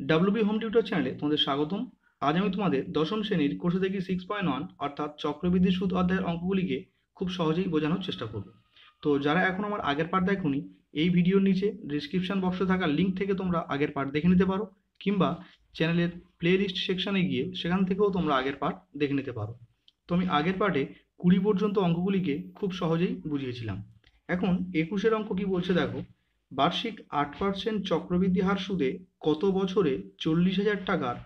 WB home tutor চ্যানেলে তোমাদের স্বাগতম। আজ আমি তোমাদের দশম শ্রেণীর কোষে দেখি 6.1 অর্থাৎ চক্রবৃদ্ধি সুদ অধ্যায়ের অঙ্কগুলিকে খুব সহজেই বোঝানোর চেষ্টা করব। তো যারা এখন আমার আগের পার্ট দেখোনি, এই ভিডিওর নিচে ডিসক্রিপশন বক্সে থাকা লিঙ্ক থেকে তোমরা আগের পার্ট দেখে নিতে পারো, কিংবা চ্যানেলের প্লে লিস্ট সেকশনে গিয়ে সেখান থেকেও তোমরা আগের পার্ট দেখে নিতে পারো। তো আমি আগের পার্টে 20 পর্যন্ত অঙ্কগুলিকে খুব সহজেই বুঝিয়েছিলাম। এখন 21 অঙ্ক কি বলছে দেখো। বার্ষিক 8% চক্রবৃদ্ধি হার সুদে কত বছরে 40,000 টাকার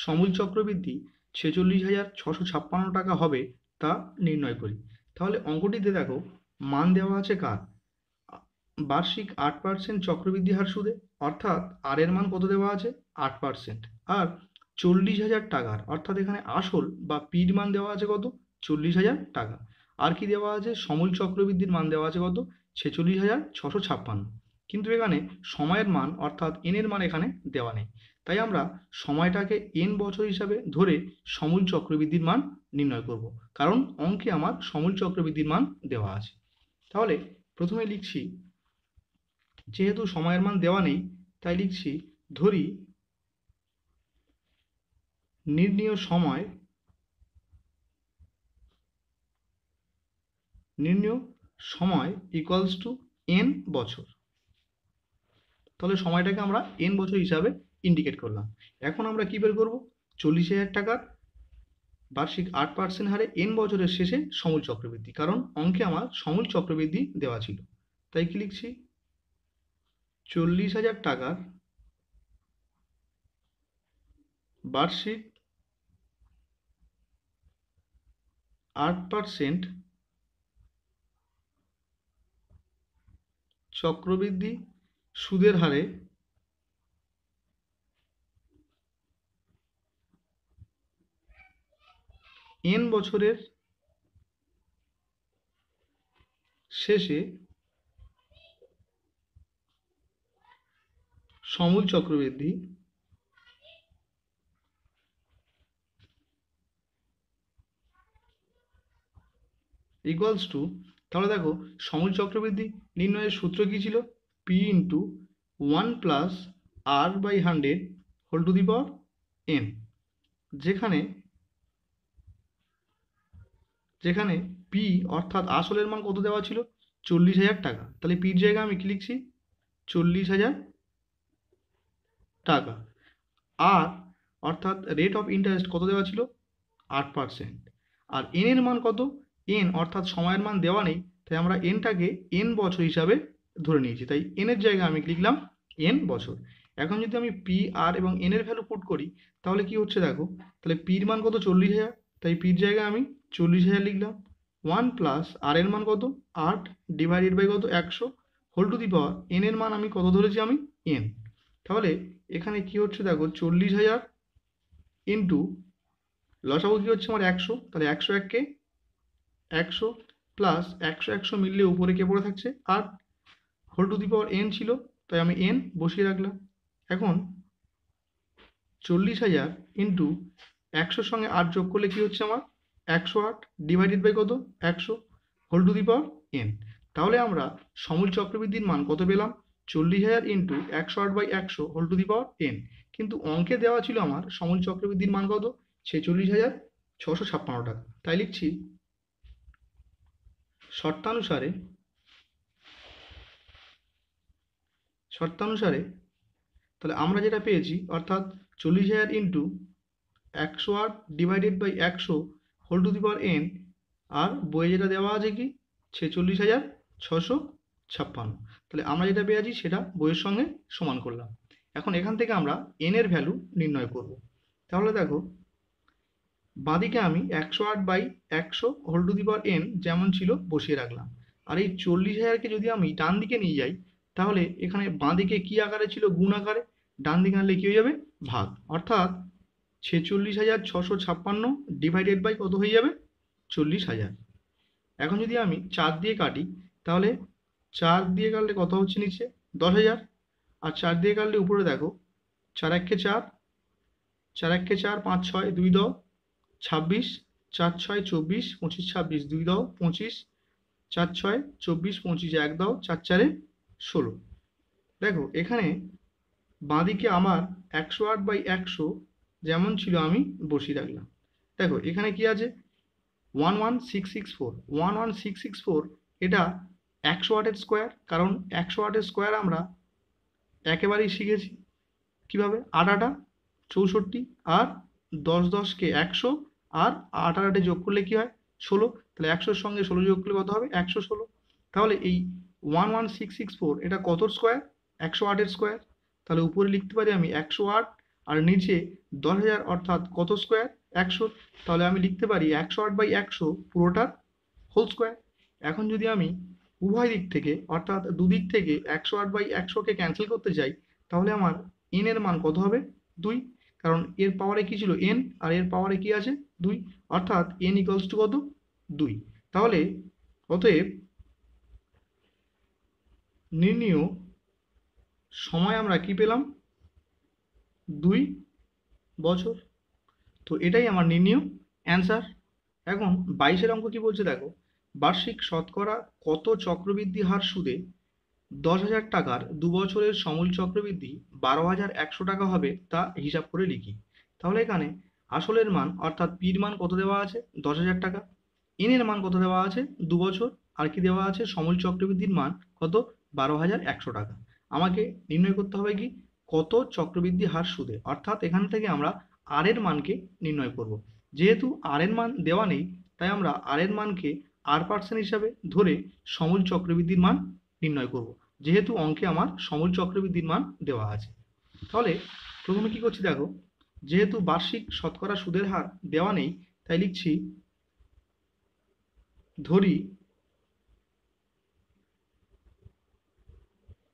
সমূল চক্রবৃদ্ধি 46,656 টাকা হবে তা নির্ণয় করি। তাহলে অঙ্কটিতে দেখো, মান দেওয়া আছে কার? বার্ষিক 8% চক্রবৃদ্ধি হার সুদে, অর্থাৎ আর এর মান কত দেওয়া আছে? 8%। আর 40,000 টাকার, অর্থাৎ এখানে আসল বা পির মান দেওয়া আছে কত? 40,000 টাকা। আর কি দেওয়া আছে? সমূল চক্রবৃদ্ধির মান দেওয়া আছে কত? 46,656। কিন্তু এখানে সময়ের মান অর্থাৎ এন এর মান এখানে দেওয়া নেই। তাই আমরা সময়টাকে এন বছর হিসাবে ধরে সমূল চক্রবৃদ্ধির মান নির্ণয় করব, কারণ অঙ্কে আমার সমূল চক্রবৃদ্ধির মান দেওয়া আছে। তাহলে প্রথমে লিখছি, যেহেতু সময়ের মান দেওয়া নেই তাই লিখছি, ধরি নির্ণেয় সময় ইকুয়ালস টু এন বছর। তাহলে সময়টাকে আমরা এন বছর হিসাবে ইন্ডিকেট করলাম। এখন আমরা কি বের করব? 40,000 টাকার বার্ষিক 8% হারে এন বছরের শেষে সমূল চক্রবৃদ্ধি, কারণ অঙ্কে আমার সমূল চক্রবৃদ্ধি দেওয়া ছিল। তাই কি লিখছি? 40,000 টাকার বার্ষিক 8% চক্রবৃদ্ধি সুদের হারে এন বছরের শেষে সমূল চক্রবৃদ্ধি ইকুয়ালস টু, তাহলে দেখো সমূল চক্রবৃদ্ধি নির্ণয়ের সূত্র কি ছিল? P into 1 plus R by 100 whole to the power N. যেখানে পি অর্থাৎ আসলের মান কত দেওয়া ছিল? 40,000 টাকা। তাহলে পির জায়গায় আমি কি লিখছি? 40,000 টাকা। আর অর্থাৎ রেট অফ ইন্টারেস্ট কত দেওয়া ছিল? 8%। আর এন এর মান কত? এন অর্থাৎ সময়ের মান দেওয়া নেই, তাই আমরা এনটাকে এন বছর হিসাবে ধরে নিয়েছি। তাই এন এর জায়গায় আমি লিখলাম এন বছর। এখন যদি আমি পি আর এবং এন এর ভ্যালু পুট করি, তাহলে কি হচ্ছে দেখো। তাহলে পির মান কত? 40,000। তাই পির জায়গায় আমি 40,000 লিখলাম। 1 প্লাস আর এর মান কত? 8 ডিভাইডেড বাই কত? 100 whole to the power N এর মান আমি কত ধরেছি? আমি এন। তাহলে এখানে কি হচ্ছে দেখো, 40,000 ইন্টু লসাগু কি হচ্ছে আমার 100। তাহলে 100 এককে 100 প্লাস 100 মিললে উপরে কে পড়ে থাকছে? 8 whole to the power N ছিল, তাই আমি এন বসিয়ে রাখলাম। এখন 40,000 ইন্টু 100 সঙ্গে 8 যোগ করলে কি হচ্ছে আমার? 108 ডিভাইডেড বাই কত? 100 whole to the power N. তাহলে আমরা সমূল চক্রবৃদ্ধির মান কত পেলাম? 40,000 into 108 by 100 whole to the power N. কিন্তু অঙ্কে দেওয়া ছিল আমার সমূল চক্রবৃদ্ধির মান কত? 46,656 টাকা। তাই লিখছি, শর্তানুসারে তাহলে আমরা যেটা পেয়েছি, অর্থাৎ 40,000 into 108 divided by 100 whole to the power n. আর বইয়ে যেটা দেওয়া আছে কি? 46,656। তাহলে আমরা যেটা পেয়েছি সেটা বইয়ের সঙ্গে সমান করলাম। এখন এখান থেকে আমরা এন এর ভ্যালু নির্ণয় করব। তাহলে দেখো, বাঁদিকে আমি 108 by 100 whole to the power N যেমন ছিল বসিয়ে রাখলাম। আর এই 40,000কে যদি আমি ডান দিকে নিয়ে যাই, তাহলে এখানে বাঁদিকে কি আকারে ছিল? গুণ আকারে। ডান দিকে আনলে কি হয়ে যাবে? ভাগ। অর্থাৎ 46,656 ডিভাইডেড বাই কত হয়ে যাবে? 40,000। এখন যদি আমি 4 দিয়ে কাটি, তাহলে 4 দিয়ে কাটলে কত হচ্ছে নিচে? 10,000। আর 4 দিয়ে কাটলে উপরে দেখো, 4 একে 4, 4 একে 4, 5 6 2 দাও 26, 4 6 24, 25 26 2 দাও 25, 4 6 24 25 1 দাও 4 4 16। দেখো এখানে বাঁদিকে আমার 108/100 যেমন ছিল আমি বসিয়ে রাখলাম। দেখো এখানে কি আছে, 11664 এটা 100 ওয়াটের স্কোয়ার, কারণ 100 ওয়াটের স্কোয়ার আমরা একেবারেই শিখেছি কিভাবে, 8 64, আর 10 10 আর 8 যোগ করলে কি হয় 16, তাহলে 100-র সঙ্গে 16 যোগ করলে কত হবে 116। তাহলে এই 11664 এটা কত স্কোয়ার, 108-এর স্কোয়ার, তাহলে উপরে লিখতে পারি আমি 108 আর নিচে 10,000 অর্থাৎ কত স্কোয়ার 100, তাহলে আমি লিখতে পারি 108/100 পুরোটার হোল স্কোয়ার। এখন যদি আমি উভয় দিক থেকে অর্থাৎ দুদিক থেকে 108/100কে ক্যান্সেল করতে চাই, তাহলে আমার n এর মান কত হবে 2, কারণ এর পাওয়ারে কি ছিল n আর এর পাওয়ারে কি আছে 2, অর্থাৎ n ইকুয়ালস টু কত 2। তাহলে অতএব নির্ণীয় সময় আমরা কি পেলাম 2 বছর। তো এটাই আমার নির্ণীয় অ্যান্সার। এখন 22-এর অঙ্ক কি বলছে দেখো, বার্ষিক শতকরা কত চক্রবৃদ্ধি হার সুদে 10,000 টাকার 2 বছরের সমূল চক্রবৃদ্ধি 12,100 টাকা হবে তা হিসাব করে লিখি। তাহলে এখানে আসলের মান অর্থাৎ পির মান কত দেওয়া আছে 10,000 টাকা, এন এর মান কত দেওয়া আছে 2 বছর, আর কি দেওয়া আছে সমূল চক্রবৃদ্ধির মান কত 12,100 টাকা। আমাকে নির্ণয় করতে হবে কি কত চক্রবৃদ্ধি হার সুদে, অর্থাৎ এখান থেকে আমরা আর এর মানকে নির্ণয় করব। যেহেতু আর এর মান দেওয়া নেই, তাই আমরা আর এর মানকে r% হিসাবে ধরে সমূল চক্রবৃদ্ধির মান নির্ণয় করব, যেহেতু অঙ্কে আমার সমূল চক্রবৃদ্ধির মান দেওয়া আছে। তাহলে প্রথমে কি করছি দেখো, যেহেতু বার্ষিক শতকরা সুদের হার দেওয়া নেই, তাই লিখছি ধরি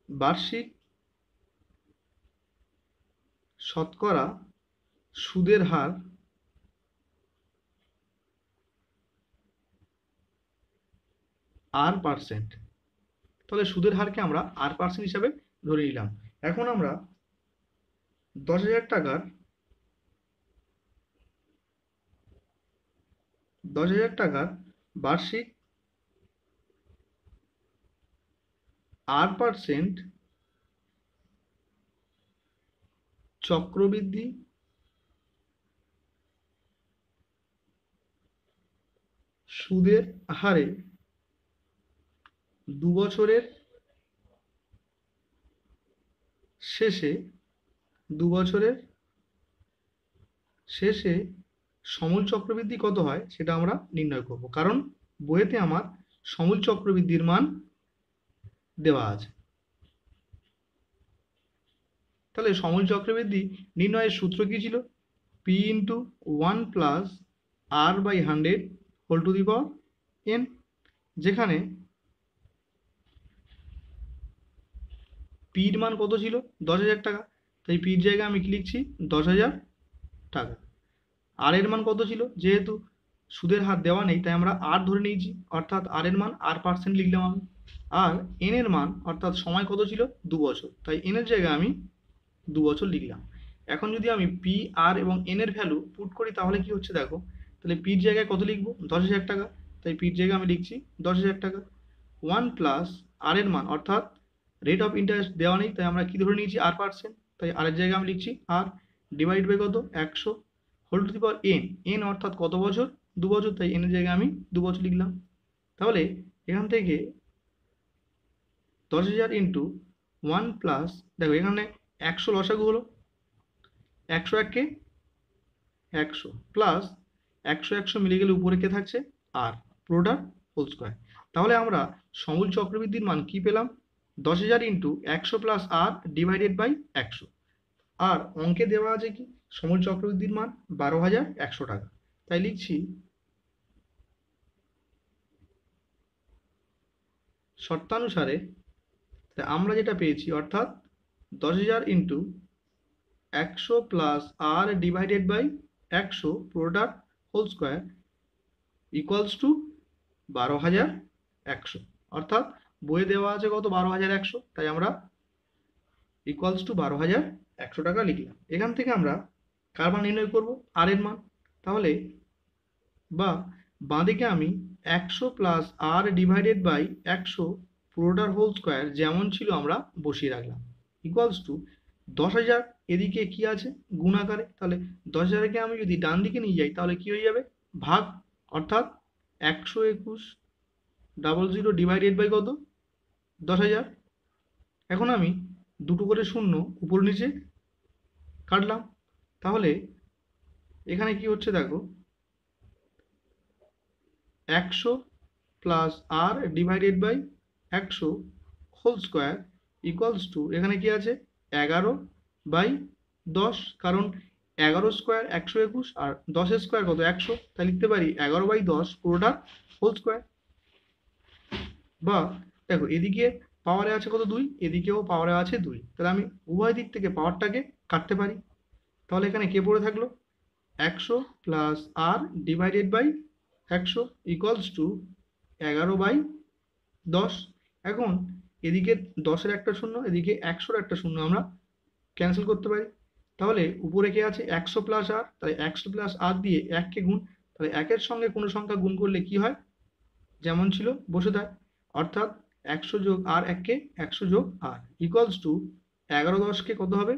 বার্ষিক শতকরা সুদের হার r%। তাহলে সুদের হারকে আমরা r% হিসাবে ধরে নিলাম। এখন আমরা 10,000 টাকার বার্ষিক r% চক্রবৃদ্ধি সুদের হারে 2 বছরের শেষে সমূল চক্রবৃদ্ধি কত হয় সেটা আমরা নির্ণয় করব, কারণ বইয়েতে আমার সমূল চক্রবৃদ্ধির মান দেওয়া আছে। তাহলে সমূল চক্রবৃদ্ধি নির্ণয়ের সূত্র কি ছিল, P into 1 plus r/100 whole to the power n, যেখানে পির মান কত ছিল 10,000 টাকা, তাই পির জায়গায় আমি কি লিখছি 10,000 টাকা। আর এর মান কত ছিল, যেহেতু সুদের হার দেওয়া নেই তাই আমরা আর ধরে নিয়েছি, অর্থাৎ আর এর মান r% লিখলাম আমি। আর এন এর মান অর্থাৎ সময় কত ছিল 2 বছর, তাই এন এর জায়গায় আমি 2 বছর লিখলাম। এখন যদি আমি পি আর এবং এন এর ভ্যালু পুট করি তাহলে কি হচ্ছে দেখো, তাহলে পির জায়গায় কত লিখবো 10,000 টাকা, তাই পির জায়গায় আমি লিখছি 10,000 টাকা। 1 প্লাস আর এর মান অর্থাৎ রেট অফ ইন্টারেস্ট দেওয়া নেই তাই আমরা কি ধরে নিয়েছি r%, তাই আর এর জায়গায় আমি লিখছি আর ডিভাইড বাই কত 100 whole to the power N, N অর্থাৎ কত বছর 2 বছর, তাই এন এর জায়গায় আমি 2 বছর লিখলাম। তাহলে এখান থেকে 10,000 ইন্টু 1 প্লাস, দেখো এখানে 100 লসাগু হলো, 100 1 100 প্লাস 100 মিলে গেলে উপরে কে থাকছে আর, পুরোটা হোল স্কোয়ার। তাহলে আমরা সমূল চক্রবৃদ্ধির মান কি পেলাম 10,000 into 100 plus R divided by 100, আর অঙ্কে দেওয়া আছে কি সমূল চক্রবৃদ্ধির মান 12,100 টাকা, তাই লিখছি শর্তানুসারে আমরা যেটা পেয়েছি অর্থাৎ 10,000 into 100 plus R divided by 100 পুরোটা হোল স্কোয়ার ইকুয়ালস টু 12,100, অর্থাৎ বইয়ে দেওয়া আছে কত 12,100, তাই আমরা ইকুয়ালস টু 12,100 টাকা লিখলাম। এখান থেকে আমরা কার মান নির্ণয় করব আর এর মান, তাহলে বা বাঁদিকে আমি 100 প্লাস আর ডিভাইডেড বাই 100 পুরোটার হোল স্কোয়ার যেমন ছিল আমরা বসিয়ে রাখলাম ইকুয়ালস টু 10,000 এদিকে কি আছে গুণ আকারে, তাহলে 10,000কে আমি যদি ডান দিকে নিয়ে যাই তাহলে কি হয়ে যাবে ভাগ, অর্থাৎ 121,000 ডিভাইডেড বাই কত 10,000। এখন আমি দুটো করে শূন্য উপর নিচে কাটলাম, তাহলে এখানে কি হচ্ছে দেখো 100 plus R divided by 100 whole square equals to, এখানে কি আছে 11/10, কারণ 11 স্কোয়ার 121 আর 10 স্কোয়ার কত 100, তাই লিখতে পারি 11/10 পুরোটা হোল স্কোয়ার। বা দেখো এদিকে পাওয়ারে আছে কত 2, এদিকেও পাওয়ারে আছে 2, তাহলে আমি উভয় দিক থেকে পাওয়ারটাকে কাটতে পারি। তাহলে এখানে কে পড়ে থাকলো 100 plus R divided by 100 equals to 11/10। এখন এদিকে 10-এর একটা শূন্য, এদিকে 100-র একটা শূন্য আমরা ক্যান্সেল করতে পারি। তাহলে উপরে কে আছে 100 প্লাস আর, তাহলে 100 প্লাস আর দিয়ে 1কে গুণ, তাহলে 1-এর সঙ্গে কোনো সংখ্যা গুণ করলে কি হয় যেমন ছিল বসে থাকে, অর্থাৎ 100 যোগ আর 1কে 100 যোগ আর ইকুয়ালস টু 11/10কে কত হবে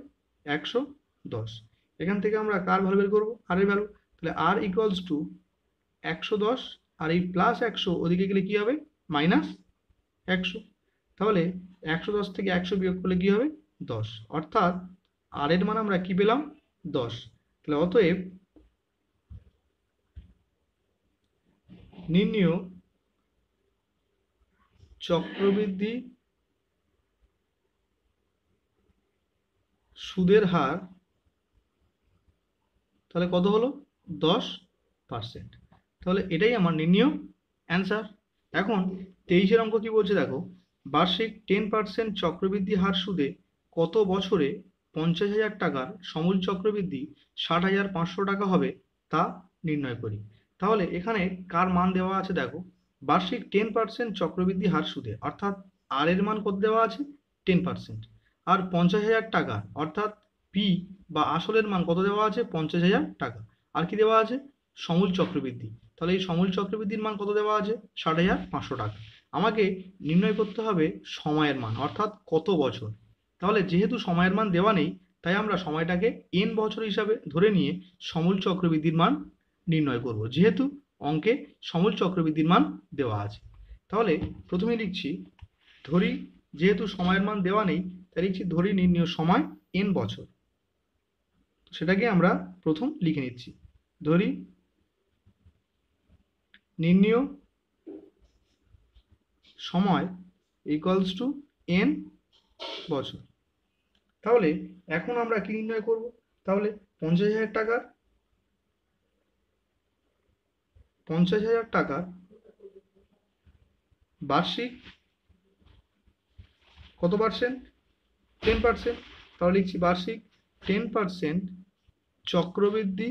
110। এখান থেকে আমরা কার ভ্যালু বের করবো আর এর ভ্যালু, তাহলে আর ইকুয়ালস টু 110, আর এই প্লাস 100 ওদিকে গেলে কি হবে মাইনাস 100, তাহলে 110 থেকে 100 বিয়োগ করলে কি হবে 10, অর্থাৎ আর এর মান আমরা কি পেলাম 10। তাহলে অতএব নির্ণেয় চক্রবৃদ্ধি সুদের হার তাহলে কত হলো 10%। তাহলে এটাই আমার নির্ণেয় অ্যান্সার। এখন 23-এর অঙ্ক কি বলছে দেখো, বার্ষিক 10% চক্রবৃদ্ধি হার সুদে কত বছরে 50,000 টাকার সমূল চক্রবৃদ্ধি 60,500 টাকা হবে তা নির্ণয় করি। তাহলে এখানে কার মান দেওয়া আছে দেখো, বার্ষিক 10% চক্রবৃদ্ধি হার সুদে, অর্থাৎ আর এর মান কত দেওয়া আছে 10%, আর 50,000 টাকা অর্থাৎ পি বা আসলের মান কত দেওয়া আছে 50,000 টাকা, আর কি দেওয়া আছে সমূল চক্রবৃদ্ধি, তাহলে এই সমূল চক্রবৃদ্ধির মান কত দেওয়া আছে 60,500 টাকা। আমাকে নির্ণয় করতে হবে সময়ের মান, অর্থাৎ কত বছর। তাহলে যেহেতু সময়ের মান দেওয়া নেই, তাই আমরা সময়টাকে এন বছর হিসাবে ধরে নিয়ে সমূল চক্রবৃদ্ধির মান নির্ণয় করব, যেহেতু অঙ্কে সমূল চক্রবৃদ্ধির মান দেওয়া আছে। তাহলে প্রথমে লিখছি, ধরি যেহেতু সময়ের মান দেওয়া নেই তাই লিখছি ধরি নির্ণয় সময় এন বছর, সেটাকে আমরা প্রথম লিখে নিচ্ছি। ধরি নির্ণেয় সময় ইকুয়ালস টু এন বছর। তাহলে এখন আমরা কি নির্ণয় করব, তাহলে 50,000 টাকার বার্ষিক কত পার্সেন্ট 10%, তাহলে লিখছি বার্ষিক 10% চক্রবৃদ্ধি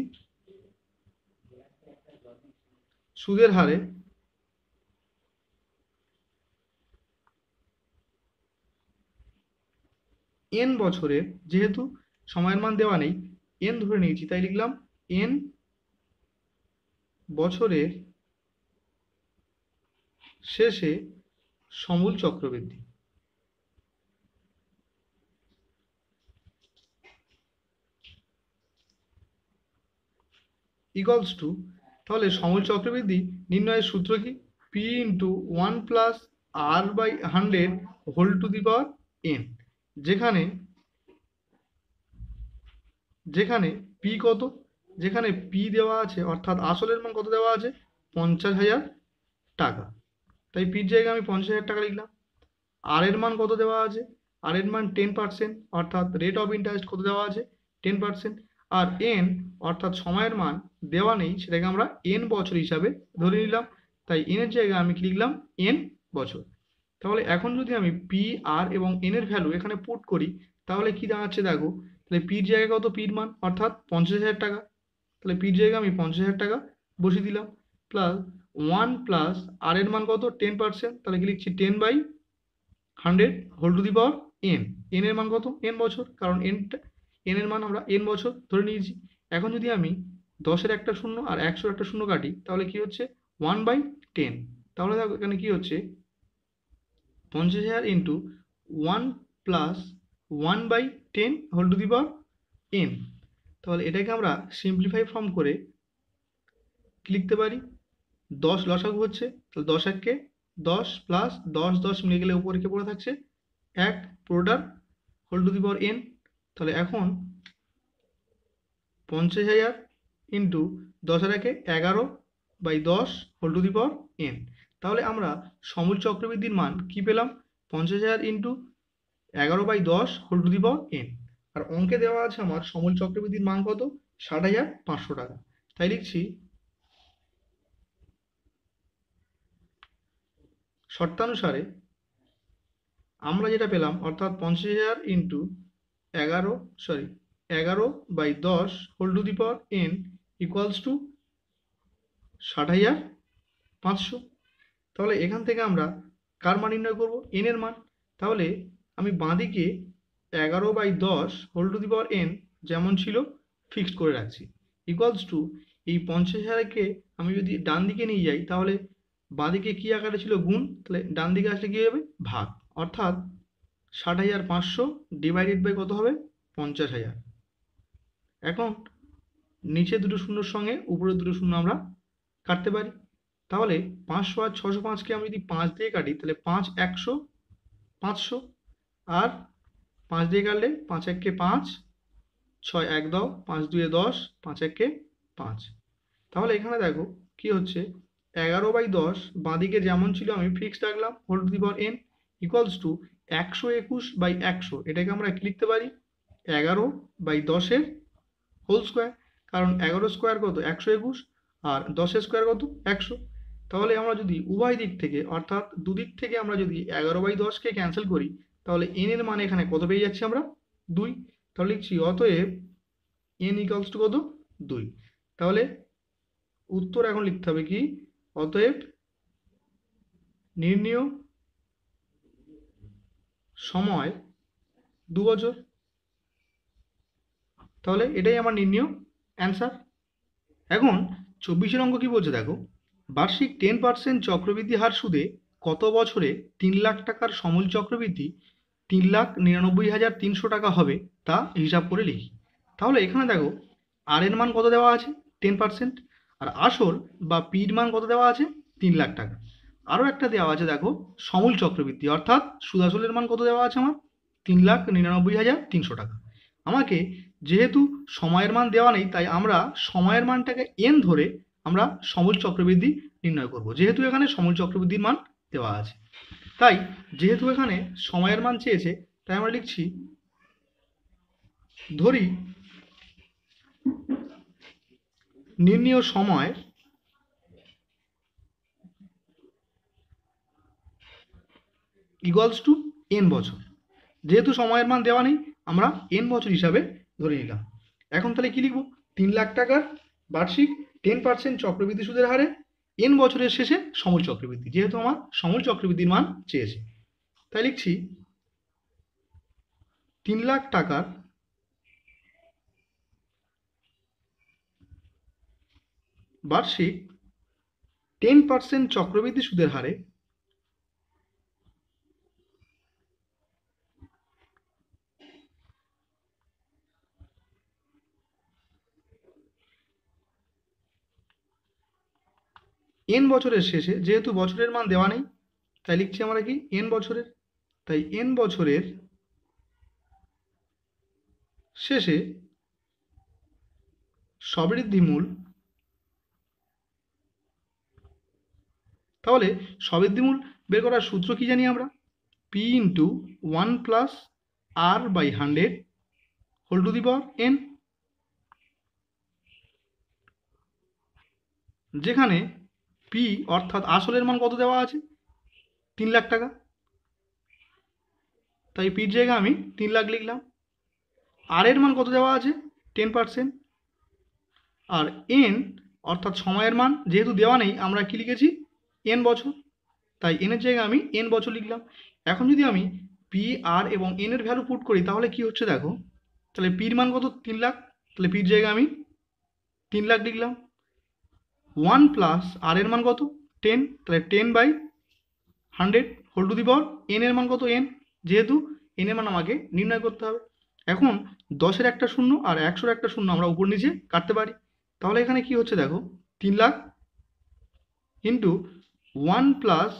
সুদের হারে এন বছরের, যেহেতু সময়ের মান দেওয়া নেই এন ধরে নিয়েছি তাই লিখলাম এন বছরের শেষে সমূল চক্রবৃদ্ধি ইকুয়ালস টু, তাহলে সমূল চক্রবৃদ্ধি নির্ণয়ের সূত্র কি P into 1 plus R by 100 whole to the power N, যেখানে পি কত, যেখানে পি দেওয়া আছে অর্থাৎ আসলের মান কত দেওয়া আছে 50,000 টাকা, তাই পির জায়গায় আমি 50,000 টাকা লিখলাম। আর এর মান কত দেওয়া আছে, আর এর মান 10%, অর্থাৎ রেট অফ ইন্টারেস্ট কত দেওয়া আছে 10%, আর এন অর্থাৎ সময়ের মান দেওয়া নেই, সেটাকে আমরা এন বছর হিসাবে ধরে নিলাম, তাই এন এর জায়গায় আমি কি লিখলাম এন বছর। তাহলে এখন যদি আমি পি আর এবং এন এর ভ্যালু এখানে পুট করি তাহলে কি দাঁড়াচ্ছে দেখো, তাহলে পির জায়গায় কত পির মান অর্থাৎ 50,000 টাকা, তাহলে পির জায়গায় আমি 50,000 টাকা বসিয়ে দিলাম, প্লাস 1 প্লাস আর এর মান কত 10%, তাহলে কি লিখছি 10/100 whole to the power N, N এর মান কত এন বছর, কারণ এন এর মান আমরা এন বছর ধরে নিয়েছি। এখন যদি আমি 10-এর একটা শূন্য আর 100-এর একটা শূন্য কাটি তাহলে কি হচ্ছে 1/10, তাহলে দেখো এখানে কি হচ্ছে 50,000 into 1 plus 1/10 10 whole to the power n। তাহলে এটাকে আমরা সিম্পলিফাই ফর্ম করে কি লিখতে পারি, 10 লসাগু হচ্ছে, তাহলে 10 এককে 10 প্লাস 10 10 মিলে গেলে উপরে কে পড়ে থাকছে 1, পুরোটার whole to the power n। তাহলে এখন 50,000 ইন্টু 10 একে 11/10 whole to the power n। তাহলে আমরা সমূল চক্রবৃদ্ধির মান কি পেলাম, 50,000 into 11/10 whole to the power n। আর অঙ্কে দেওয়া আছে আমার সমূল চক্রবৃদ্ধির মান কত, 60,500 টাকা। তাই লিখছি শর্তানুসারে আমরা যেটা পেলাম অর্থাৎ 50,000 into 11/10 whole to the power n equals to 60,500। তাহলে এখান থেকে আমরা কার মান নির্ণয় করব, n এর মান। তাহলে আমি বাঁদিকে 11/10 whole to the power n যেমন ছিল ফিক্সড করে রাখছি, ইকুয়ালস টু এই 50,000কে আমি যদি ডান দিকে নিয়ে যাই তাহলে বাঁদিকে কি আকারে ছিল গুণ, তাহলে ডান দিকে আসলে কি হবে ভাগ, অর্থাৎ 60,500 ডিভাইডেড বাই কত হবে 50,000। এখন নিচে দুটো শূন্যর সঙ্গে উপরে দুটো শূন্য আমরা কাটতে পারি। তাহলে 500 আর 605কে আমি যদি 5 দিয়ে কাটি তাহলে 5 100 500, আর 5 দিয়ে কাটলে 5 1 5, 6 1 দাও, 5 2 10, 5 1 5। তাহলে এখানে দেখো কি হচ্ছে, 11/10 বাঁদিকে যেমন ছিল আমি ফিক্সড রাখলাম whole to the power n equals to 121/100। এটাকে আমরা কি লিখতে পারি, 11/10 হোল স্কোয়ার, কারণ 11 স্কোয়ার কত 121 আর 10 স্কোয়ার কত 100। তাহলে আমরা যদি উভয় দিক থেকে অর্থাৎ দুদিক থেকে আমরা যদি 11/10কে ক্যান্সেল করি তাহলে n এর মান এখানে কত পেয়ে যাচ্ছি আমরা 2। তাহলে লিখছি অতএব n ইকুয়ালস টু কত 2। তাহলে উত্তর এখন লিখতে হবে কি, অতএব নির্ণেয় সময় 2 বছর। তাহলে এটাই আমার নির্ণেয় অ্যান্সার। এখন 24 অঙ্ক কি বলছে দেখো, বার্ষিক 10% চক্রবৃদ্ধি হার সুদে কত বছরে 3 লাখ টাকার সমূল চক্রবৃদ্ধি 3,99,300 টাকা হবে তা হিসাব করে লিখি। তাহলে এখানে দেখো আর এর মান কত দেওয়া আছে 10%, আর আসল বা পির মান কত দেওয়া আছে 3 লাখ টাকা। আরও একটা দেওয়া আছে দেখো সমূল চক্রবৃদ্ধি অর্থাৎ সুদ আসলের মান কত দেওয়া আছে আমার 3,99,300 টাকা। আমাকে যেহেতু সময়ের মান দেওয়া নেই তাই আমরা সময়ের মানটাকে n ধরে আমরা সমূল চক্রবৃদ্ধি নির্ণয় করব, যেহেতু এখানে সমূল চক্রবৃদ্ধির মান দেওয়া আছে। তাই যেহেতু এখানে সময়ের মান চেয়েছে তাই আমরা লিখছি ধরি নির্ণেয় সময় ইকুয়ালস টু n বছর। যেহেতু সময়ের মান দেওয়া নেই আমরা n বছর হিসাবে ধরে নিলাম। এখন তাহলে কি লিখব, 3 লাখ টাকার বার্ষিক 10% চক্রবৃদ্ধি সুদের হারে n বছরের শেষে সমূল চক্রবৃদ্ধি, যেহেতু আমার সমূল চক্রবৃদ্ধির মান চেয়েছে তাই লিখছি 3 লাখ টাকার বার্ষিক 10% চক্রবৃদ্ধি সুদের হারে n বছরের শেষে, যেহেতু বছরের মান দেওয়া নেই তাই লিখছি আমরা কি n বছরের, তাই n বছরের শেষে সবৃদ্ধিমূল। তাহলে সবৃদ্ধিমূল বের করার সূত্র কি জানি আমরা, p into 1 plus r/100 whole to the power n, যেখানে p অর্থাৎ আসলের মান কত দেওয়া আছে 3 লাখ টাকা, তাই পির জায়গায় আমি 3 লাখ লিখলাম। আর এর মান কত দেওয়া আছে 10%, আর n অর্থাৎ সময়ের মান যেহেতু দেওয়া নেই আমরা কি লিখেছি n বছর, তাই n এর জায়গায় আমি n বছর লিখলাম। এখন যদি আমি পি আর এবং n এর ভ্যালু পুট করি তাহলে কি হচ্ছে দেখো, তাহলে পির মান কত 3 লাখ, তাহলে পির জায়গায় আমি 3 লাখ লিখলাম। 1 প্লাস আর এর মান কত 10, তাহলে 10/100 whole to the power n এর মান কত n, যেহেতু n এর মান আমাকে নির্ণয় করতে হবে। এখন 10-এর একটা শূন্য আর 100-এর একটা শূন্য আমরা উপর নিচে কাটতে পারি। তাহলে এখানে কি হচ্ছে দেখো, 3 লাখ ইন্টু 1 প্লাস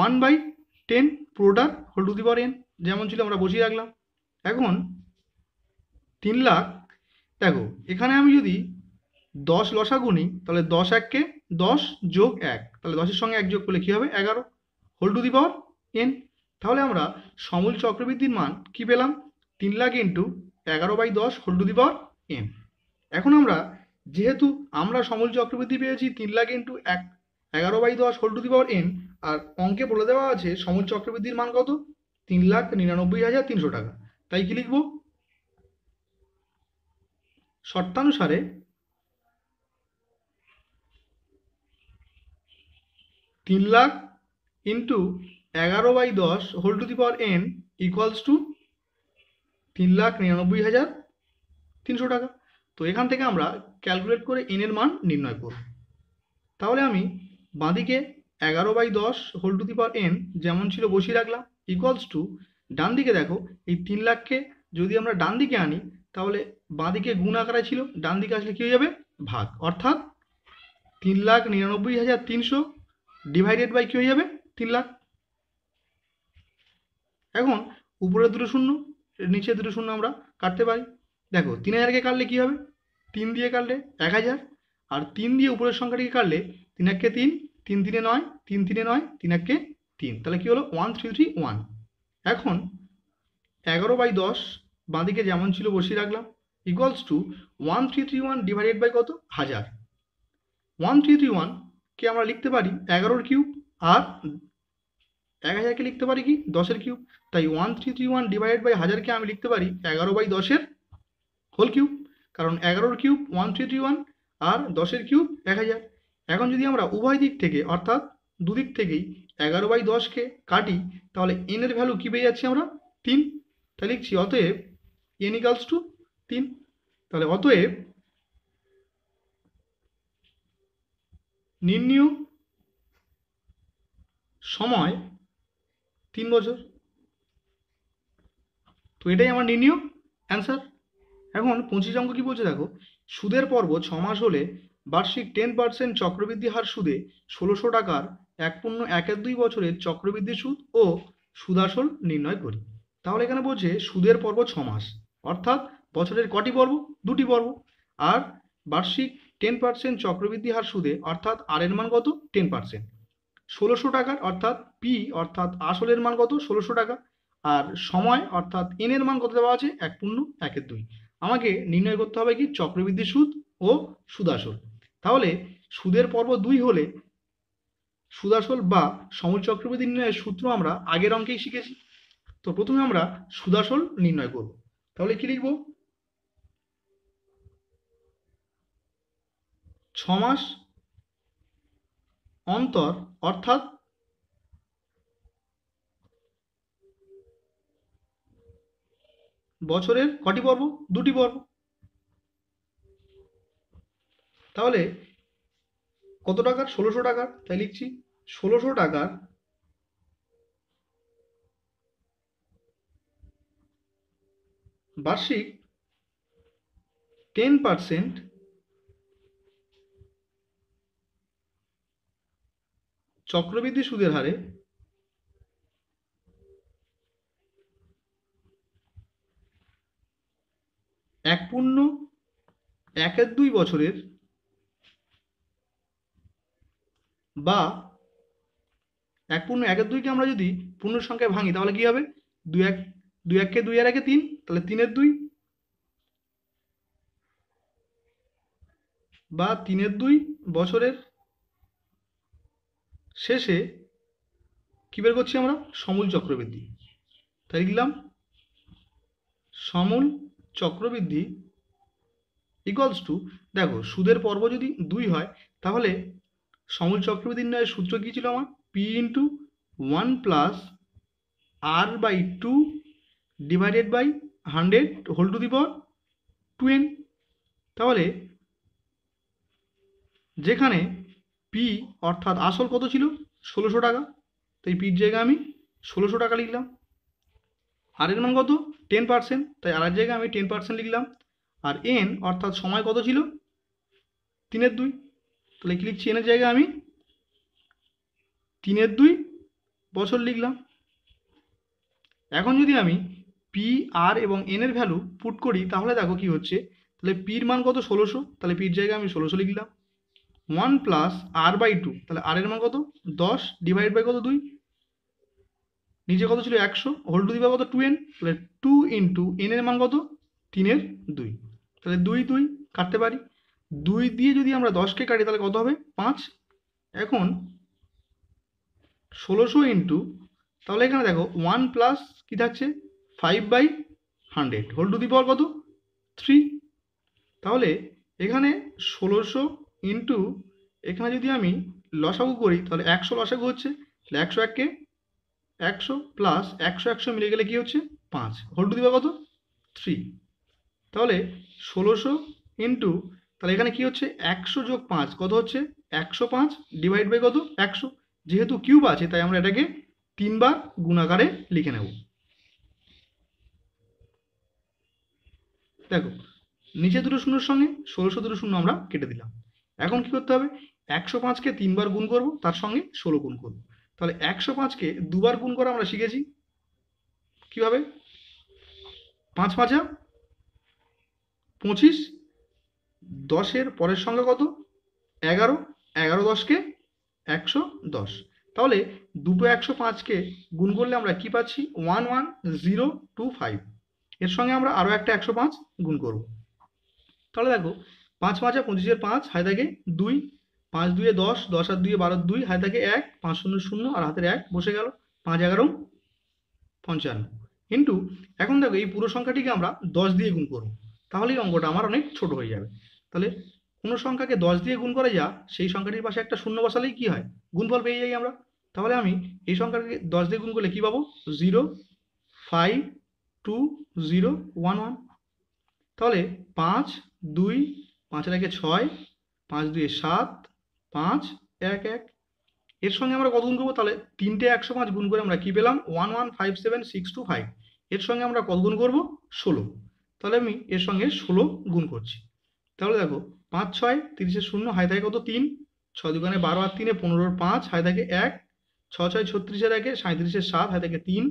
1/10 পুরোটার whole to the power n, যেমন ছিল আমরা বসিয়ে রাখলাম। এখন 3 লাখ, দেখো এখানে আমি যদি 10 লসাগু নিই তাহলে 10 এককে 10 যোগ 1, তাহলে 10-এর সঙ্গে 1 যোগ করলে কী হবে 11 whole to the power n। তাহলে আমরা সমূল চক্রবৃদ্ধির মান কি পেলাম, 3 lakh into 11/10 whole to the power n। এখন আমরা যেহেতু আমরা সমূল চক্রবৃদ্ধি পেয়েছি 3 lakh into 11/10 whole to the power n, আর অঙ্কে বলে দেওয়া আছে সমূল চক্রবৃদ্ধির মান কত, 3,99,300 টাকা, তাই কি লিখব, শর্তানুসারে 3 lakh into 11/10 whole to the power n equals to 3,99,300 টাকা। তো এখান থেকে আমরা ক্যালকুলেট করে n এর মান নির্ণয় করব। তাহলে আমি বাঁদিকে 11/10 whole to the power n যেমন ছিল বসিয়ে রাখলাম, ইকুয়ালস টু ডান দিকে দেখো এই 3 লাখকে যদি আমরা ডান দিকে আনি তাহলে বাঁদিকে গুণ আকারে ছিল, ডান দিকে আসলে কী হয়ে যাবে ভাগ, অর্থাৎ 3,99,300 ডিভাইডেড বাই কী হয়ে যাবে 3 লাখ। এখন উপরে দুটো শূন্য নিচে দুটো শূন্য আমরা কাটতে পারি। দেখো 3,000কে কাটলে কী হবে, 3 দিয়ে কাটলে 1,000, আর 3 দিয়ে উপরের সংখ্যাটিকে কাটলে 3 একে 3, 3 3 9, 3 3 9, 3 একে 3, তাহলে কী হলো 1331। এখন 11/10 বাঁদিকে যেমন ছিল বসিয়ে রাখলাম, ইকুয়ালস টু 1331 ডিভাইডেড বাই কত 1000। 1331কে আমরা লিখতে পারি 11-এর কিউব, আর 1000কে লিখতে পারি কি 10-এর কিউব, তাই 1331 ডিভাইডেড বাই 1000কে আমি লিখতে পারি 11/10 হোল কিউব, কারণ 11-এর কিউব 1331 আর 10-এর কিউব 1000। এখন যদি আমরা উভয় দিক থেকে অর্থাৎ দুদিক থেকেই 11/10কে কাটি তাহলে n এর ভ্যালু কী পেয়ে যাচ্ছি আমরা 3, তাই লিখছি অতএব n ইকালস টু 3। তাহলে অতএব নির্ণীয় সময় 3 বছর। তো এটাই আমার নির্ণীয় অ্যান্সার। এখন 25 অঙ্ক কি বলছে দেখো, সুদের পর্ব 6 মাস হলে বার্ষিক 10% চক্রবৃদ্ধি হার সুদে 1600 টাকার 1.12 বছরের চক্রবৃদ্ধি সুদ ও সুদাসল নির্ণয় করি। তাহলে এখানে বলছে সুদের পর্ব 6 মাস, অর্থাৎ বছরের কটি পর্ব, 2টি পর্ব, আর বার্ষিক 10% চক্রবৃদ্ধি হার সুদে অর্থাৎ আর এর মান কত 10%, 1600 টাকার অর্থাৎ পি অর্থাৎ আসলের মান কত 1600 টাকা, আর সময় অর্থাৎ এন এর মান কত দেওয়া আছে 1.12। আমাকে নির্ণয় করতে হবে কি চক্রবৃদ্ধি সুদ ও সুদাসল। তাহলে সুদের পর্ব 2 হলে সুদাসল বা সমূল চক্রবৃদ্ধি নির্ণয়ের সূত্র আমরা আগের অঙ্কেই শিখেছি। তো প্রথমে আমরা সুদাসল নির্ণয় করব। তাহলে কি লিখব, 6 মাস অন্তর অর্থাৎ বছরের কটি পর্ব, 2টি পর্ব। তাহলে কত টাকার 1600 টাকার, তাই লিখছি 1600 টাকার বার্ষিক 10% চক্রবৃদ্ধি সুদের হারে 1.12 বছরের বা 1.12কে আমরা যদি পূর্ণ সংখ্যায় ভাঙি তাহলে কি হবে 2 1কে 2 আর 1কে 3, তাহলে 3-এর 2 বা 3-এর 2 বছরের শেষে কি বের করছি আমরা সমূল চক্রবৃদ্ধি, তাই লিখলাম সমূল চক্রবৃদ্ধি ইকুয়ালস টু, দেখো সুদের পর্ব যদি 2 হয় তাহলে সমূল চক্রবৃদ্ধি নির্ণয়ের সূত্র কী ছিল আমার P into 1 plus r/2 divided by 100 whole to the power 2n। তাহলে যেখানে পি অর্থাৎ আসল কত ছিল 1600 টাকা, তাই পির জায়গায় আমি 1600 টাকা লিখলাম। আর এর মান কত 10%, তাই আর এর জায়গায় আমি 10% লিখলাম। আর এন অর্থাৎ সময় কত ছিল 3/2, তাহলে কি লিখছি এনের জায়গায় আমি 3/2 বছর লিখলাম। এখন যদি আমি পি আর এবং এন এর ভ্যালু পুট করি তাহলে দেখো কি হচ্ছে, তাহলে পির মান কত 1600, তাহলে পির জায়গায় আমি 1600 লিখলাম। 1 প্লাস r/2, তাহলে আর এর মান কত 10 ডিভাইড বাই কত 2, নিচে কত ছিল 100 হোল টু দি পাওয়ার কত 2n, তাহলে 2 ইন্টু এন এর মান কত 3/2, তাহলে 2 2 কাটতে পারি। 2 দিয়ে যদি আমরা 10কে কাটি তাহলে কত হবে 5। এখন 1600 ইন্টু, তাহলে এখানে দেখো 1 প্লাস কি থাকছে 5/100 হোল টু দি পাওয়ার কত 3, তাহলে এখানে 1600 ইন্টু, এখানে যদি আমি লসাগু করি তাহলে 100 লসাগু হচ্ছে, তাহলে 100 1কে 100 প্লাস 100 100 মিলে গেলে কি হচ্ছে 5 হোল টু দি পাওয়ার কত 3, তাহলে 1600 ইন্টু, তাহলে এখানে কি হচ্ছে 100 যোগ 5 কত হচ্ছে 105 ডিভাইড বাই কত 100, যেহেতু কিউব আছে তাই আমরা এটাকে 3 বার গুণাকারে লিখে নেব। দেখো নিচে দুটো শূন্যর সঙ্গে 1600 দুটো শূন্য আমরা কেটে দিলাম। এখন কি করতে হবে 105কে 3 বার গুণ করব, তার সঙ্গে 16 গুণ করব। তাহলে 105কে 2 বার গুণ করা আমরা শিখেছি কিভাবে, 5 5 25, 10-এর পরের সংখ্যা কত 11, 11 10কে 110, তাহলে দুটো 105কে গুণ করলে আমরা কি পাচ্ছি 11025, এর সঙ্গে আমরা আরও একটা 105 গুণ করব। তাহলে দেখো 5 5 25-এর 5 হাতে থাকে 2, 5 2 10, 10 আর 2 12, 2 হাতে থাকে 1, 5 0 0 আর হাতের 1 বসে গেল, 5 11 55 ইন্টু, এখন দেখো এই পুরো সংখ্যাটিকে আমরা 10 দিয়ে গুণ করব, তাহলেই অঙ্কটা আমার অনেক ছোট হয়ে যাবে। তাহলে কোনো সংখ্যাকে 10 দিয়ে গুণ করে যা সেই সংখ্যাটির পাশে একটা শূন্য বসালেই কি হয় গুণফল পেয়ে যাই আমরা। তাহলে আমি এই সংখ্যাটাকে 10 দিয়ে গুণ করলে কি পাবো 0 5 2 0 1 1, তাহলে 5 2 5 এর 1 6, 5 2 7, 5 1 1, এর সঙ্গে আমরা কত গুণ করবো, তাহলে তিনটে 105 গুণ করে আমরা কি পেলাম 1157625, এর সঙ্গে আমরা কত গুণ করবো 16, তাহলে আমি এর সঙ্গে 16 গুণ করছি। তাহলে দেখো 5 6 30-এর 0 হাই থাকে কত 3, 6 দুগুণে 12 আর 3 15-এর 5 হাই থাকে 1, 6 6 36-এর 1 37-এর 7 হাই থাকে 3,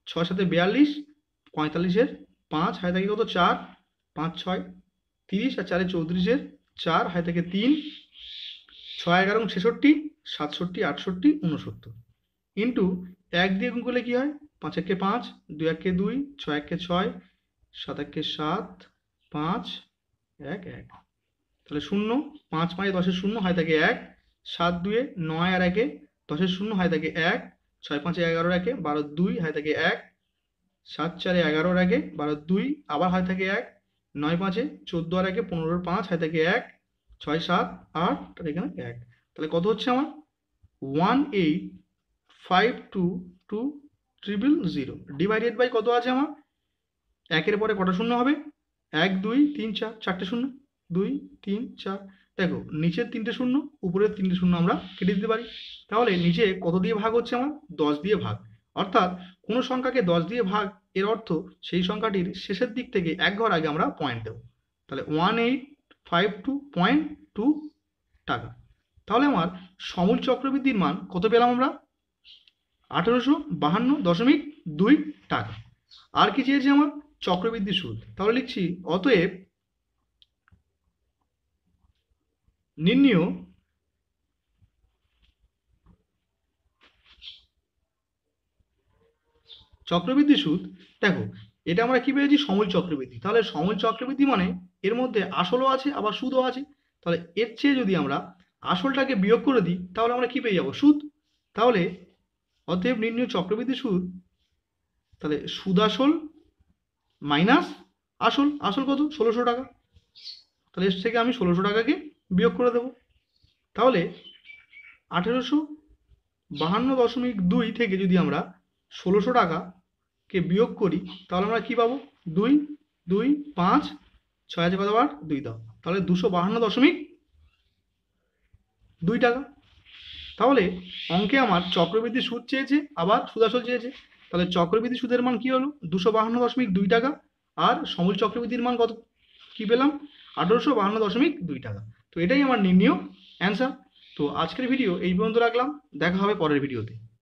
6 7 42, 45-এর 5 হাই থাকে কত 4, 5 6 30 আর 4 34-এর 4 হাই থাকে 3, 6 11 66, 67 68 69 ইন্টু 1 দিয়ে গুণ করলে কি হয় 5 1 5, 2 1 2, 6 1 6, 7 1 7, 5 1 1, তাহলে 0 5 5 10-এর 0 হাই থাকে 1, 7 2 9 আর 1 10-এর 0 হাই থাকে 1, 6 5 11 1 12 2 হাই থাকে 1, 7 4 11 1 12 2 আবার হাই থাকে 1, 9 5 14 আর 1 15-এর 5 হাই থাকে 1, 6 7 8 আর এখানে 1, তাহলে কত হচ্ছে আমার 1852200 ডিভাইডেড বাই কত আছে আমার 1-এর পরে কটা শূন্য হবে 1 2 3 4, 4টে শূন্য 2 3 4, দেখো নিচের 3টে শূন্য উপরের 3টে শূন্য আমরা কেটে দিতে পারি। তাহলে নিচে কত দিয়ে ভাগ হচ্ছে আমার 10 দিয়ে ভাগ, অর্থাৎ কোনো সংখ্যাকে 10 দিয়ে ভাগ এর অর্থ সেই সংখ্যাটির শেষের দিক থেকে এক ঘর আগে আমরা পয়েন্ট দেবো, তাহলে 1852.2 টাকা। তাহলে আমার সমূল চক্রবৃদ্ধির মান কত পেলাম আমরা 1852.2 টাকা। আর কি চেয়েছে আমার চক্রবৃদ্ধি সুদ, তাহলে লিখছি অতএব নির্ণীয় চক্রবৃদ্ধি সুদ। দেখো এটা আমরা কি পেয়েছি সমূল চক্রবৃদ্ধি, তাহলে সমূল চক্রবৃদ্ধি মানে এর মধ্যে আসলও আছে আবার সুদও আছে, তাহলে এর চেয়ে যদি আমরা আসলটাকে বিয়োগ করে দিই তাহলে আমরা কি পেয়ে যাব সুদ। তাহলে অতএব নির্ণীয় চক্রবৃদ্ধি সুদ, তাহলে সুদ আসল মাইনাস আসল, আসল কত 1600 টাকা, তাহলে এর থেকে আমি 1600 টাকাকে বিয়োগ করে দেবো। তাহলে 1852.2 থেকে যদি আমরা 1600 টাকাকে বিয়োগ করি তাহলে আমরা কি পাবো 2 2 5 6 আছে কত বার 2 দাও, তাহলে 252.2 টাকা। তাহলে অঙ্কে আমার চক্রবৃদ্ধি সুদ চেয়েছে আবার সুদ আসল চেয়েছে, তাহলে চক্রবৃদ্ধি সুদের মান কি হলো 252.2 টাকা, আর সমূল চক্রবৃদ্ধির মান কত কি পেলাম 1852.2 টাকা। তো এটাই আমার নির্ণীয় অ্যান্সার। তো আজকের ভিডিও এই পর্যন্ত রাখলাম, দেখা হবে পরের ভিডিওতে।